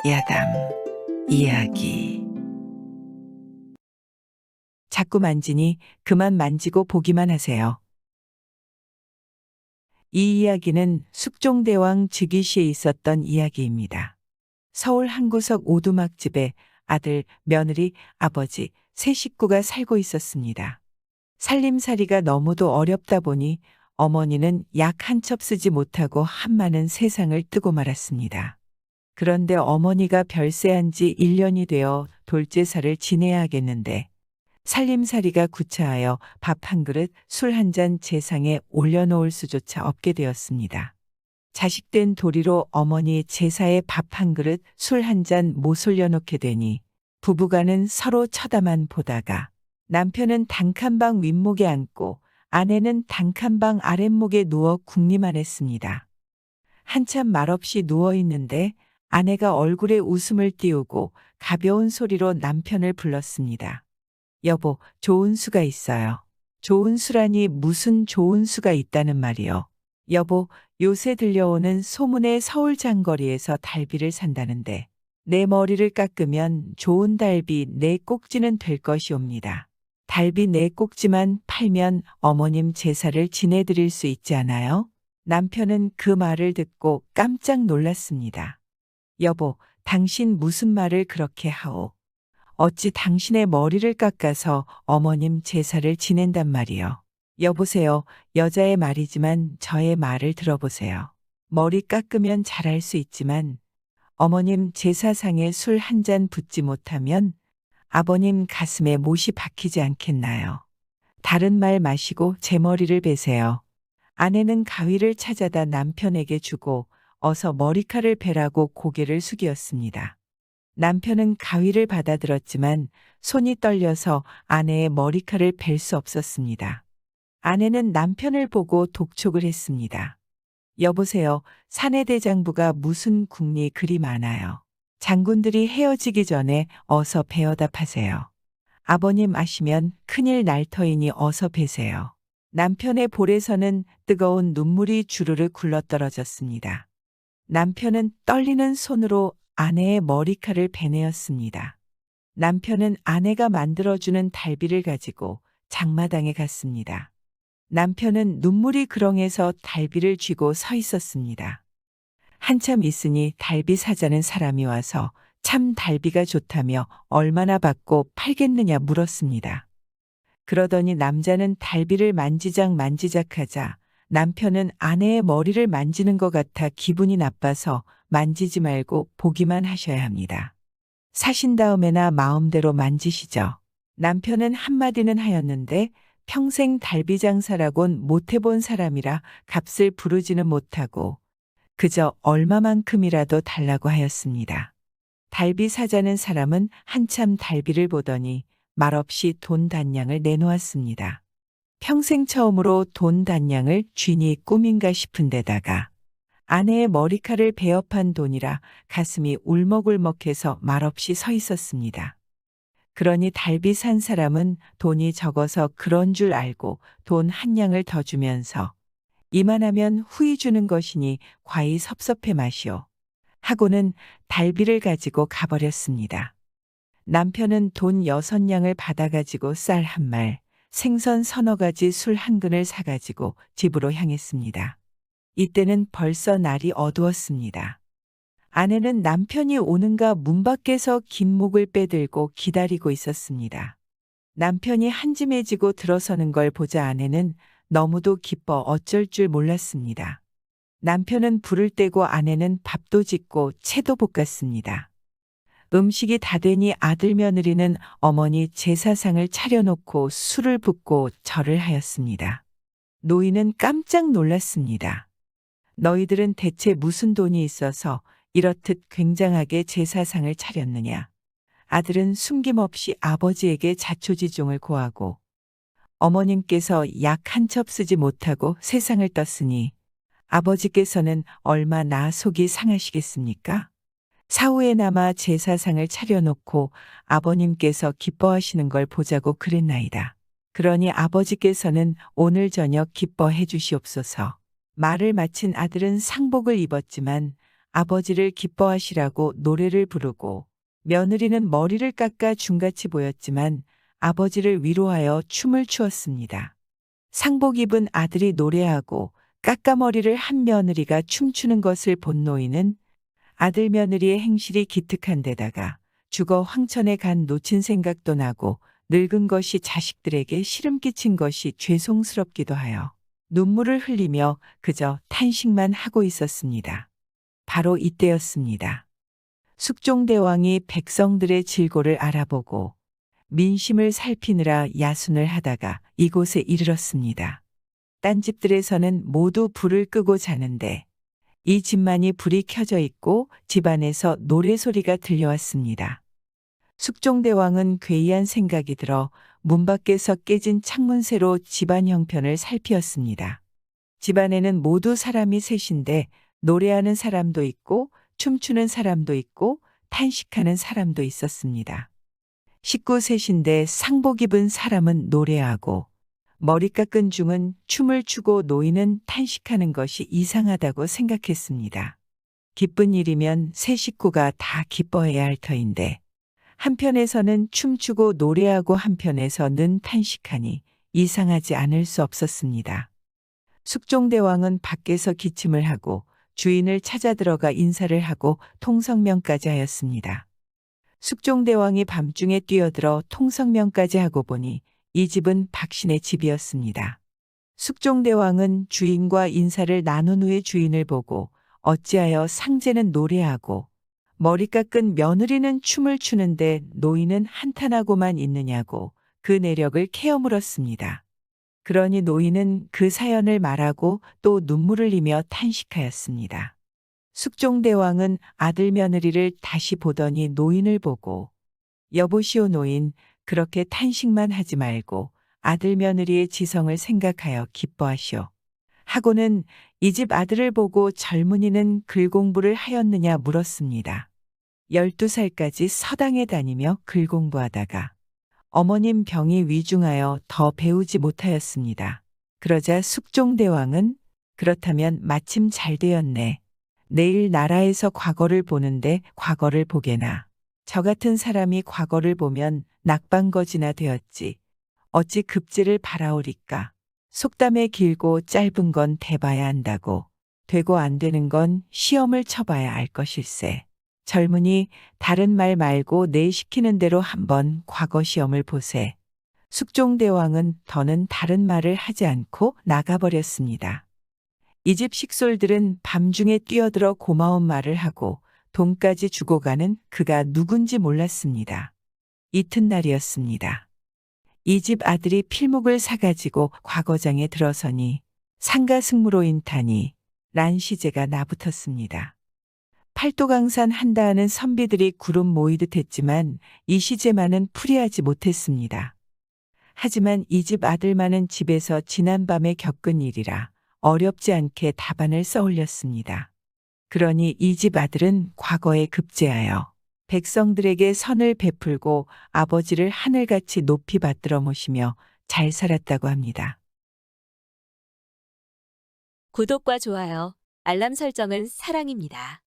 야담 이야기. 자꾸 만지니 그만 만지고 보기만 하세요. 이 이야기는 숙종대왕 즉위시에 있었던 이야기입니다. 서울 한 구석 오두막집에 아들, 며느리, 아버지, 세 식구가 살고 있었습니다. 살림살이가 너무도 어렵다 보니 어머니는 약 한 첩 쓰지 못하고 한많은 세상을 뜨고 말았습니다. 그런데 어머니가 별세한 지 1년이 되어 돌제사를 지내야 하겠는데 살림살이가 구차하여 밥 한 그릇, 술 한 잔 제상에 올려놓을 수조차 없게 되었습니다. 자식된 도리로 어머니 제사에 밥 한 그릇, 술 한 잔 못 올려놓게 되니 부부간은 서로 쳐다만 보다가 남편은 단칸방 윗목에 앉고 아내는 단칸방 아랫목에 누워 궁리만 했습니다. 한참 말없이 누워 있는데 아내가 얼굴에 웃음을 띄우고 가벼운 소리로 남편을 불렀습니다. 여보, 좋은 수가 있어요. 좋은 수라니 무슨 좋은 수가 있다는 말이요. 여보, 요새 들려오는 소문에 서울 장거리에서 달비를 산다는데 내 머리를 깎으면 좋은 달비 4꼭지는 될 것이옵니다. 달비 4꼭지만 팔면 어머님 제사를 지내드릴 수 있지 않아요? 남편은 그 말을 듣고 깜짝 놀랐습니다. 여보, 당신 무슨 말을 그렇게 하오? 어찌 당신의 머리를 깎아서 어머님 제사를 지낸단 말이요. 여보세요. 여자의 말이지만 저의 말을 들어보세요. 머리 깎으면 잘할 수 있지만 어머님 제사상에 술 한 잔 붓지 못하면 아버님 가슴에 못이 박히지 않겠나요? 다른 말 마시고 제 머리를 베세요. 아내는 가위를 찾아다 남편에게 주고 어서 머리칼을 베라고 고개를 숙이었습니다. 남편은 가위를 받아들었지만 손이 떨려서 아내의 머리칼을 벨 수 없었습니다. 아내는 남편을 보고 독촉을 했습니다. 여보세요. 사내대장부가 무슨 궁리 그리 많아요. 장군들이 헤어지기 전에 어서 베어다 파세요. 아버님 아시면 큰일 날 터이니 어서 베세요. 남편의 볼에서는 뜨거운 눈물이 주르르 굴러떨어졌습니다. 남편은 떨리는 손으로 아내의 머리칼을 베내었습니다. 남편은 아내가 만들어주는 달비를 가지고 장마당에 갔습니다. 남편은 눈물이 그렁해서 달비를 쥐고 서 있었습니다. 한참 있으니 달비 사자는 사람이 와서 참 달비가 좋다며 얼마나 받고 팔겠느냐 물었습니다. 그러더니 남자는 달비를 만지작 하자 남편은 아내의 머리를 만지는 것 같아 기분이 나빠서 만지지 말고 보기만 하셔야 합니다. 사신 다음에나 마음대로 만지시죠. 남편은 한마디는 하였는데 평생 달비 장사라곤 못 해본 사람이라 값을 부르지는 못하고 그저 얼마만큼이라도 달라고 하였습니다. 달비 사자는 사람은 한참 달비를 보더니 말없이 돈 단량을 내놓았습니다. 평생 처음으로 돈 단량을 쥐니 꿈인가 싶은 데다가 아내의 머리칼을 베어판 돈이라 가슴이 울먹울먹해서 말없이 서 있었습니다. 그러니 달비 산 사람은 돈이 적어서 그런 줄 알고 돈 한 냥을 더 주면서 이만하면 후히 주는 것이니 과히 섭섭해 마시오. 하고는 달비를 가지고 가버렸습니다. 남편은 돈 6냥을 받아가지고 쌀 한 말, 생선 서너 가지 술 한 근을 사가지고 집으로 향했습니다. 이때는 벌써 날이 어두웠습니다. 아내는 남편이 오는가 문 밖에서 김목을 빼들고 기다리고 있었습니다. 남편이 한짐해지고 들어서는 걸 보자 아내는 너무도 기뻐 어쩔 줄 몰랐습니다. 남편은 불을 떼고 아내는 밥도 짓고 채도 볶았습니다. 음식이 다 되니 아들 며느리는 어머니 제사상을 차려놓고 술을 붓고 절을 하였습니다. 노인은 깜짝 놀랐습니다. 너희들은 대체 무슨 돈이 있어서 이렇듯 굉장하게 제사상을 차렸느냐. 아들은 숨김없이 아버지에게 자초지종을 고하고 어머님께서 약 한 첩 쓰지 못하고 세상을 떴으니 아버지께서는 얼마나 속이 상하시겠습니까? 사후에나마 제사상을 차려놓고 아버님께서 기뻐하시는 걸 보자고 그랬나이다. 그러니 아버지께서는 오늘 저녁 기뻐해 주시옵소서. 말을 마친 아들은 상복을 입었지만 아버지를 기뻐하시라고 노래를 부르고 며느리는 머리를 깎아 중같이 보였지만 아버지를 위로하여 춤을 추었습니다. 상복 입은 아들이 노래하고 깎아머리를 한 며느리가 춤추는 것을 본 노인은 아들 며느리의 행실이 기특한 데다가 죽어 황천에 간 놓친 생각도 나고 늙은 것이 자식들에게 시름 끼친 것이 죄송스럽기도 하여 눈물을 흘리며 그저 탄식만 하고 있었습니다. 바로 이때였습니다. 숙종대왕이 백성들의 질고를 알아보고 민심을 살피느라 야순을 하다가 이곳에 이르렀습니다. 딴 집들에서는 모두 불을 끄고 자는데 이 집만이 불이 켜져 있고 집안에서 노래소리가 들려왔습니다. 숙종대왕은 괴이한 생각이 들어 문 밖에서 깨진 창문새로 집안 형편을 살피었습니다. 집안에는 모두 사람이 셋인데 노래하는 사람도 있고 춤추는 사람도 있고 탄식하는 사람도 있었습니다. 식구 셋인데 상복 입은 사람은 노래하고 머리 깎은 중은 춤을 추고 노인은 탄식하는 것이 이상하다고 생각했습니다. 기쁜 일이면 세 식구가 다 기뻐해야 할 터인데 한편에서는 춤추고 노래하고 한편에서는 탄식하니 이상하지 않을 수 없었습니다. 숙종대왕은 밖에서 기침을 하고 주인을 찾아 들어가 인사를 하고 통성명까지 하였습니다. 숙종대왕이 밤중에 뛰어들어 통성명까지 하고 보니 이 집은 박신의 집이었습니다. 숙종대왕은 주인과 인사를 나눈 후에 주인을 보고 어찌하여 상제는 노래하고 머리 깎은 며느리는 춤을 추는데 노인은 한탄하고만 있느냐고 그 내력을 캐어 물었습니다. 그러니 노인은 그 사연을 말하고 또 눈물을 흘리며 탄식하였습니다. 숙종대왕은 아들 며느리를 다시 보더니 노인을 보고 여보시오 노인, 그렇게 탄식만 하지 말고 아들 며느리의 지성을 생각하여 기뻐하시오. 하고는 이 집 아들을 보고 젊은이는 글 공부를 하였느냐 물었습니다. 12살까지 서당에 다니며 글 공부하다가 어머님 병이 위중하여 더 배우지 못하였습니다. 그러자 숙종대왕은 그렇다면 마침 잘 되었네. 내일 나라에서 과거를 보는데 과거를 보게나. 저 같은 사람이 과거를 보면 낙방거지나 되었지. 어찌 급제를 바라오리까. 속담에 길고 짧은 건 대봐야 한다고. 되고 안 되는 건 시험을 쳐봐야 알 것일세. 젊은이 다른 말 말고 내 시키는 대로 한번 과거 시험을 보세. 숙종대왕은 더는 다른 말을 하지 않고 나가버렸습니다. 이 집 식솔들은 밤중에 뛰어들어 고마운 말을 하고 돈까지 주고 가는 그가 누군지 몰랐습니다. 이튿날이었습니다. 이 집 아들이 필목을 사가지고 과거장에 들어서니 상가승무로 인타니 란 시제가 나붙었습니다. 팔도강산 한다 하는 선비들이 구름 모이듯 했지만 이 시제만은 풀이하지 못했습니다. 하지만 이 집 아들만은 집에서 지난밤에 겪은 일이라 어렵지 않게 답안을 써올렸습니다. 그러니 이 집 아들은 과거에 급제하여 백성들에게 선을 베풀고 아버지를 하늘같이 높이 받들어 모시며 잘 살았다고 합니다. 구독과 좋아요, 알람 설정은 사랑입니다.